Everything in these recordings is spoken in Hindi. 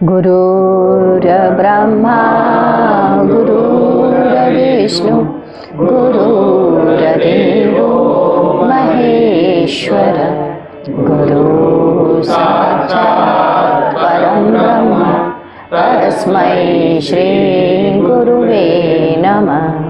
गुरुर्ब्रह्मा गुरुर्विष्णु गुरुर्देवो महेश्वर गुरु साक्षात् परं ब्रह्म तस्मै श्री गुरुवे नमः।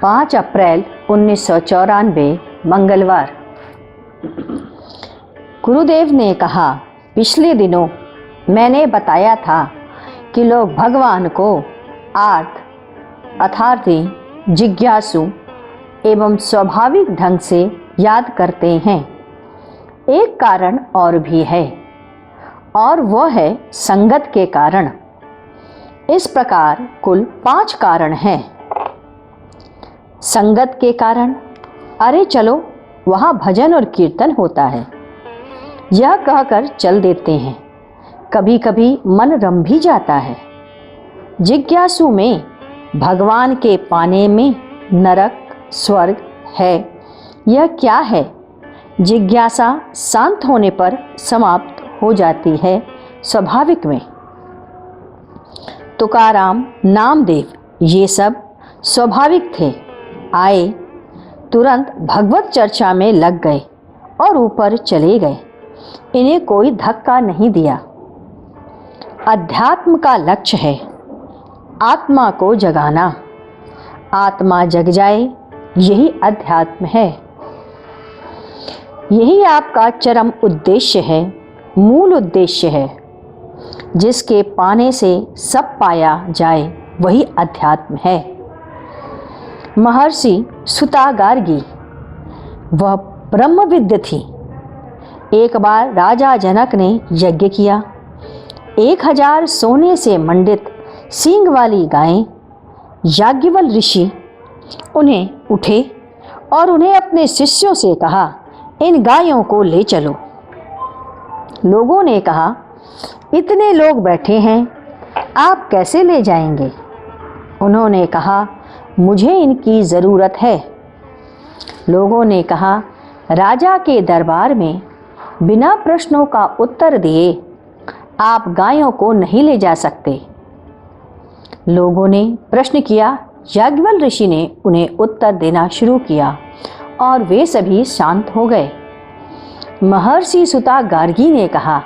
5 अप्रैल 1994 मंगलवार। गुरुदेव ने कहा, पिछले दिनों मैंने बताया था कि लोग भगवान को आर्त अर्थार्थी, जिज्ञासु एवं स्वाभाविक ढंग से याद करते हैं। एक कारण और भी है और वह है संगत के कारण। इस प्रकार कुल 5 कारण हैं। संगत के कारण, अरे चलो वहाँ भजन और कीर्तन होता है, यह कहकर चल देते हैं। कभी कभी मन रम भी जाता है। जिज्ञासु में भगवान के पाने में नरक स्वर्ग है, यह क्या है? जिज्ञासा शांत होने पर समाप्त हो जाती है स्वाभाविक में। तुकाराम, नामदेव ये सब स्वाभाविक थे। आए, तुरंत भगवत चर्चा में लग गए और ऊपर चले गए। इन्हें कोई धक्का नहीं दिया। अध्यात्म का लक्ष्य है आत्मा को जगाना। आत्मा जग जाए, यही अध्यात्म है। यही आपका चरम उद्देश्य है, मूल उद्देश्य है। जिसके पाने से सब पाया जाए, वही अध्यात्म है। महर्षि सुता गार्गी वह ब्रह्मविद्य थी। एक बार राजा जनक ने यज्ञ किया। 1000 सोने से मंडित सींग वाली गायें, याज्ञवल ऋषि उन्हें उठे और उन्हें अपने शिष्यों से कहा, इन गायों को ले चलो। लोगों ने कहा, इतने लोग बैठे हैं, आप कैसे ले जाएंगे? उन्होंने कहा, मुझे इनकी ज़रूरत है। लोगों ने कहा, राजा के दरबार में बिना प्रश्नों का उत्तर दिए आप गायों को नहीं ले जा सकते। लोगों ने प्रश्न किया। याज्ञवल ऋषि ने उन्हें उत्तर देना शुरू किया और वे सभी शांत हो गए। महर्षि सुता गार्गी ने कहा,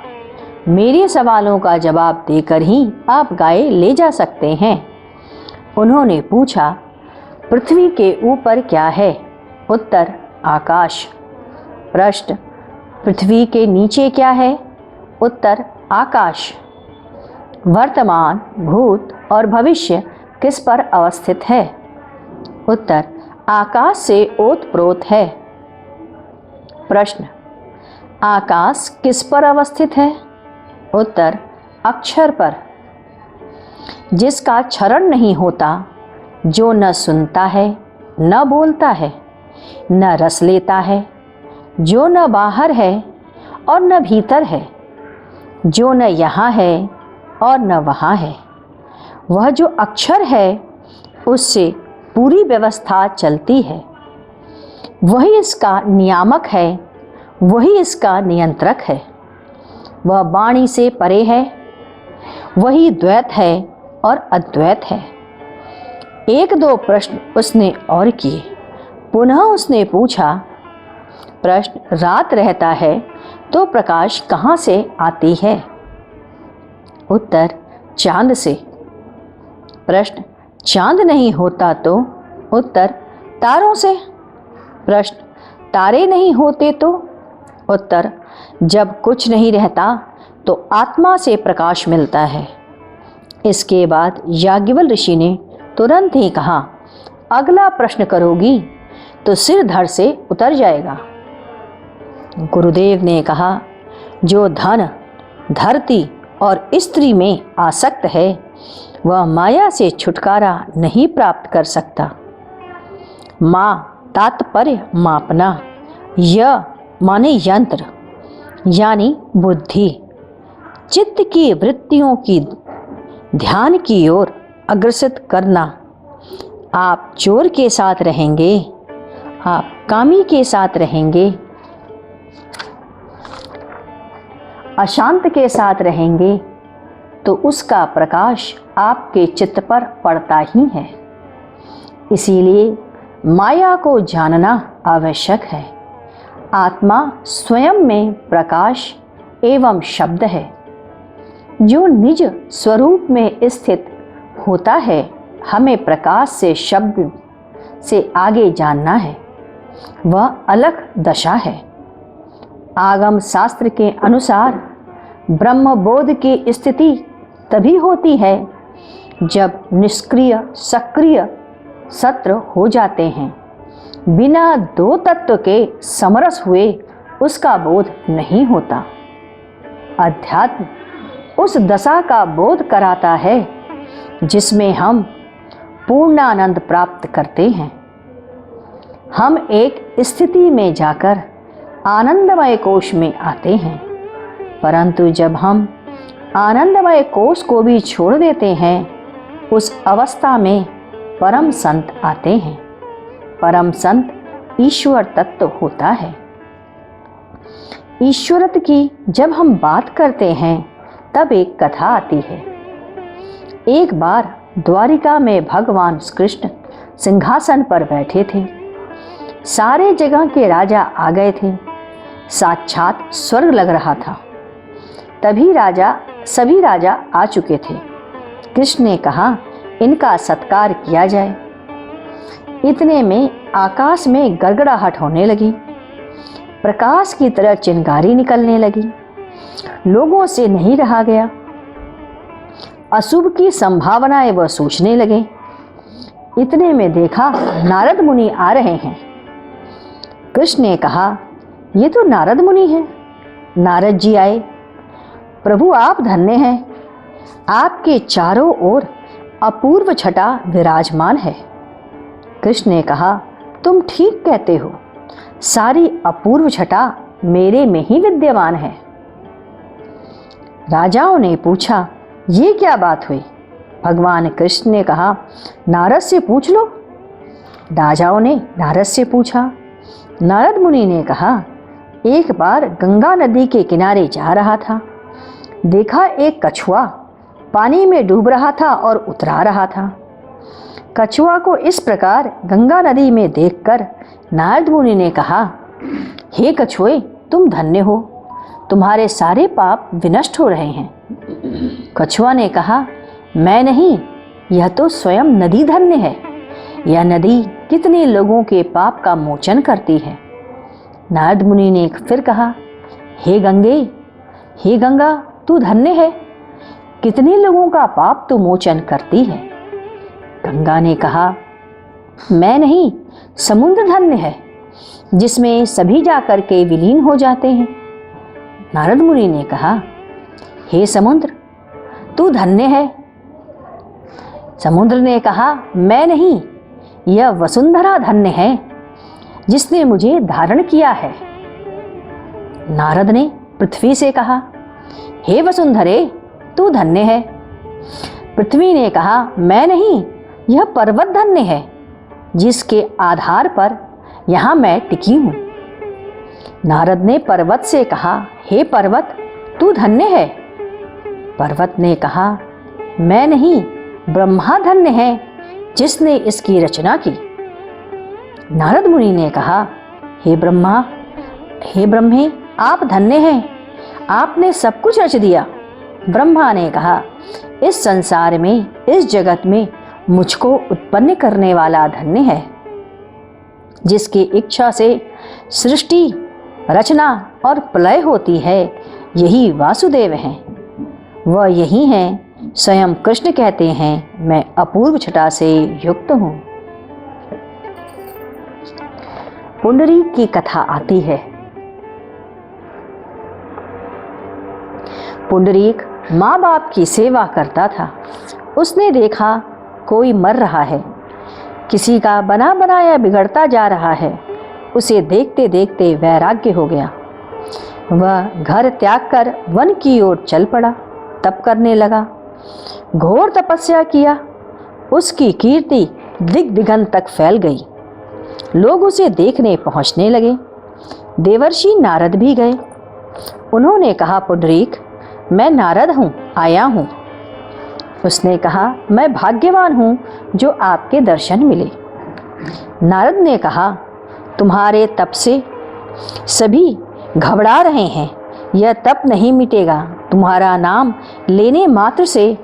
मेरे सवालों का जवाब देकर ही आप गाय ले जा सकते हैं। उन्होंने पूछा, पृथ्वी के ऊपर क्या है? उत्तर, आकाश। प्रश्न, पृथ्वी के नीचे क्या है? उत्तर, आकाश। वर्तमान, भूत और भविष्य किस पर अवस्थित है? उत्तर, आकाश से ओतप्रोत है। प्रश्न, आकाश किस पर अवस्थित है? उत्तर, अक्षर पर। जिसका क्षरण नहीं होता, जो न सुनता है, न बोलता है, न रस लेता है, जो न बाहर है और न भीतर है, जो न यहाँ है और न वहाँ है, वह जो अक्षर है, उससे पूरी व्यवस्था चलती है। वही इसका नियामक है, वही इसका नियंत्रक है। वह वाणी से परे है, वही द्वैत है और अद्वैत है। 1-2 प्रश्न उसने और किए। पुनः उसने पूछा, प्रश्न, रात रहता है तो प्रकाश कहाँ से आती है? उत्तर, चांद से। प्रश्न, चांद नहीं होता तो? उत्तर, तारों से। प्रश्न, तारे नहीं होते तो? उत्तर, जब कुछ नहीं रहता तो आत्मा से प्रकाश मिलता है। इसके बाद याज्ञवल ऋषि ने तुरंत ही कहा, अगला प्रश्न करोगी तो सिर धड़ से उतर जाएगा। गुरुदेव ने कहा, जो धन, धरती और स्त्री में आसक्त है, वह माया से छुटकारा नहीं प्राप्त कर सकता। माँ तात्पर्य मापना, य माने यंत्र यानी बुद्धि, चित्त की वृत्तियों की ध्यान की ओर अग्रसित करना। आप चोर के साथ रहेंगे, आप कामी के साथ रहेंगे, अशांत के साथ रहेंगे, तो उसका प्रकाश आपके चित्त पर पड़ता ही है। इसीलिए माया को जानना आवश्यक है। आत्मा स्वयं में प्रकाश एवं शब्द है। जो निज स्वरूप में स्थित होता है, हमें प्रकाश से शब्द से आगे जानना है। वह अलग दशा है। आगम शास्त्र के अनुसार ब्रह्म बोध की स्थिति तभी होती है जब निष्क्रिय सक्रिय सत्र हो जाते हैं। बिना दो तत्व के समरस हुए उसका बोध नहीं होता। अध्यात्म उस दशा का बोध कराता है जिसमें हम पूर्णानंद प्राप्त करते हैं। हम एक स्थिति में जाकर आनंदमय कोश में आते हैं, परंतु जब हम आनंदमय कोश को भी छोड़ देते हैं, उस अवस्था में परम संत आते हैं। परम संत ईश्वर तत्व होता है। ईश्वरत्व की जब हम बात करते हैं तब एक कथा आती है। एक बार द्वारिका में भगवान कृष्ण सिंहासन पर बैठे थे। सारे जगह के राजा आ गए थे। साक्षात स्वर्ग लग रहा था। सभी राजा आ चुके थे। कृष्ण ने कहा, इनका सत्कार किया जाए। इतने में आकाश में गड़गड़ाहट होने लगी। प्रकाश की तरह चिंगारी निकलने लगी। लोगों से नहीं रहा गया। अशुभ की संभावनाएं वह सोचने लगे। इतने में देखा नारद मुनि आ रहे हैं। कृष्ण ने कहा, ये तो नारद मुनि हैं। नारद जी आए। प्रभु आप धन्य हैं। आपके चारों ओर अपूर्व छटा विराजमान है। कृष्ण ने कहा, तुम ठीक कहते हो। सारी अपूर्व छटा मेरे में ही विद्यमान है। राजाओं ने पूछा, ये क्या बात हुई? भगवान कृष्ण ने कहा, नारद से पूछ लो। राजाओं ने नारद से पूछा। नारद मुनि ने कहा, एक बार गंगा नदी के किनारे जा रहा था। देखा एक कछुआ पानी में डूब रहा था और उतरा रहा था। कछुआ को इस प्रकार गंगा नदी में देखकर नारद मुनि ने कहा, हे कछुए, तुम धन्य हो। तुम्हारे सारे पाप विनष्ट हो रहे हैं। कछुआ ने कहा, मैं नहीं, यह तो स्वयं नदी धन्य है। यह नदी कितने लोगों के पाप का मोचन करती है। नारद मुनि ने फिर कहा, हे गंगा, तू धन्य है। कितने लोगों का पाप तू मोचन करती है। गंगा ने कहा, मैं नहीं, समुद्र धन्य है, जिसमें सभी जाकर के विलीन हो जाते हैं। नारद मुनि ने कहा, हे समुद्र, तू धन्य है। समुद्र ने कहा, मैं नहीं, यह वसुंधरा धन्य है, जिसने मुझे धारण किया है। नारद ने पृथ्वी से कहा, हे वसुंधरे, तू धन्य है। पृथ्वी ने कहा, मैं नहीं, यह पर्वत धन्य है, जिसके आधार पर यहाँ मैं टिकी हूँ। नारद ने पर्वत से कहा, हे पर्वत, तू धन्य है। पर्वत ने कहा, मैं नहीं, ब्रह्मा धन्य है, जिसने इसकी रचना की। नारद मुनि ने कहा, हे ब्रह्मे, आप धन्य हैं। आपने सब कुछ रच दिया। ब्रह्मा ने कहा, इस संसार में, इस जगत में मुझको उत्पन्न करने वाला धन्य है, जिसकी इच्छा से सृष्टि, रचना और प्रलय होती है। यही वासुदेव हैं। वह यही हैं। स्वयं कृष्ण कहते हैं, मैं अपूर्व छटा से युक्त हूँ। पुंडरीक की कथा आती है। पुंडरीक माँ बाप की सेवा करता था। उसने देखा कोई मर रहा है, किसी का बना बनाया बिगड़ता जा रहा है। उसे देखते देखते वैराग्य हो गया। वह घर त्याग कर वन की ओर चल पड़ा। तप करने लगा। घोर तपस्या किया। उसकी कीर्ति दिग दिगंत तक फैल गई। लोग उसे देखने पहुंचने लगे। देवर्षि नारद भी गए। उन्होंने कहा, पुंडरीक, मैं नारद हूँ, आया हूँ। उसने कहा, मैं भाग्यवान हूँ जो आपके दर्शन मिले। नारद ने कहा, तुम्हारे तप से सभी घबरा रहे हैं, यह तप नहीं मिटेगा। तुम्हारा नाम लेने मात्र से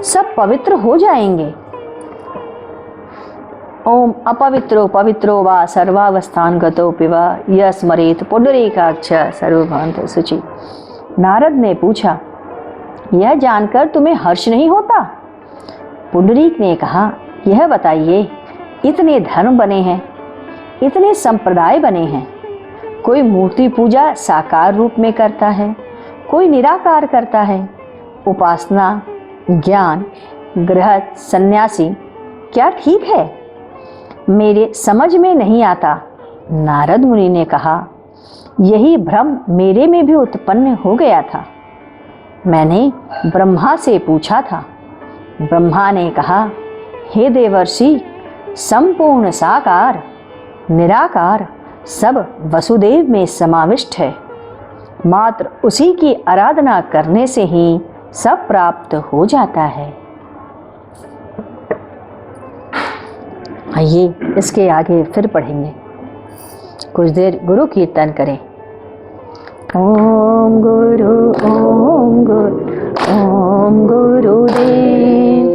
सब पवित्र हो जाएंगे। ओम अपवित्रो पवित्रो वा सर्वावस्थान गतो पिवा यह स्मरेत पुंडरीकाक्ष सर्वभांत शुचि। नारद ने पूछा, यह जानकर तुम्हें हर्ष नहीं होता? पुंडरीक ने कहा, यह बताइए, इतने धर्म बने हैं, इतने संप्रदाय बने हैं, कोई मूर्ति पूजा साकार रूप में करता है, कोई निराकार करता है। उपासना, ज्ञान, गृहस्थ, सन्यासी, क्या ठीक है? मेरे समझ में नहीं आता। नारद मुनि ने कहा, यही भ्रम मेरे में भी उत्पन्न हो गया था। मैंने ब्रह्मा से पूछा था। ब्रह्मा ने कहा, हे देवर्षि, संपूर्ण साकार निराकार सब वसुदेव में समाविष्ट है। मात्र उसी की आराधना करने से ही सब प्राप्त हो जाता है। आइए इसके आगे फिर पढ़ेंगे। कुछ देर गुरु कीर्तन करें। ओम गुरु ओम गुरु ओम गुरुदेव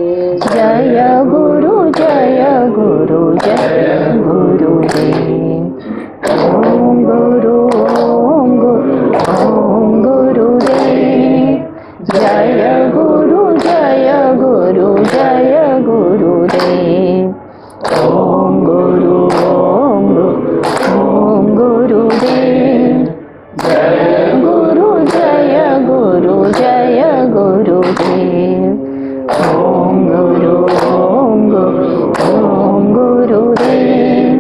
जय गुरु जय गुरु जय गुरुदेव। ओम गुरु ओम गुरु ओम गुरुदेव जय गुरु जय गुरु जय गुरुदेव। ओम गुरु ओम गुरु ओम गुरुदेव जय गुरु जय गुरु जय गुरुदेव। ओम गुरु ओम गुरु ओम गुरुदेव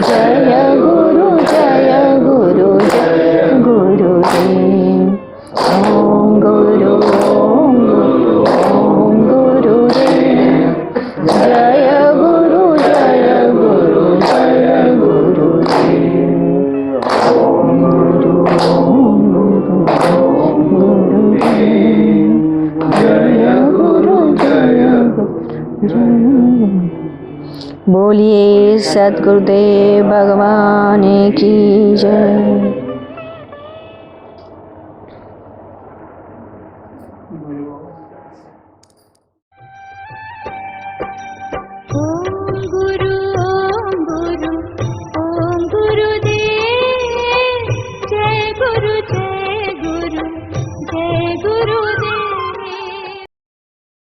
जय गुरु जय गुरु जय गुरुदेव। ओम गुरु ओम गुरु ओम गुरुदेव जय गुरु जय गुरु जय गुरुदेव। ओम गुरु ओम गुरु जय गुरु जय गुरु। बोलिए सद्गुरुदेव भगवान की जय।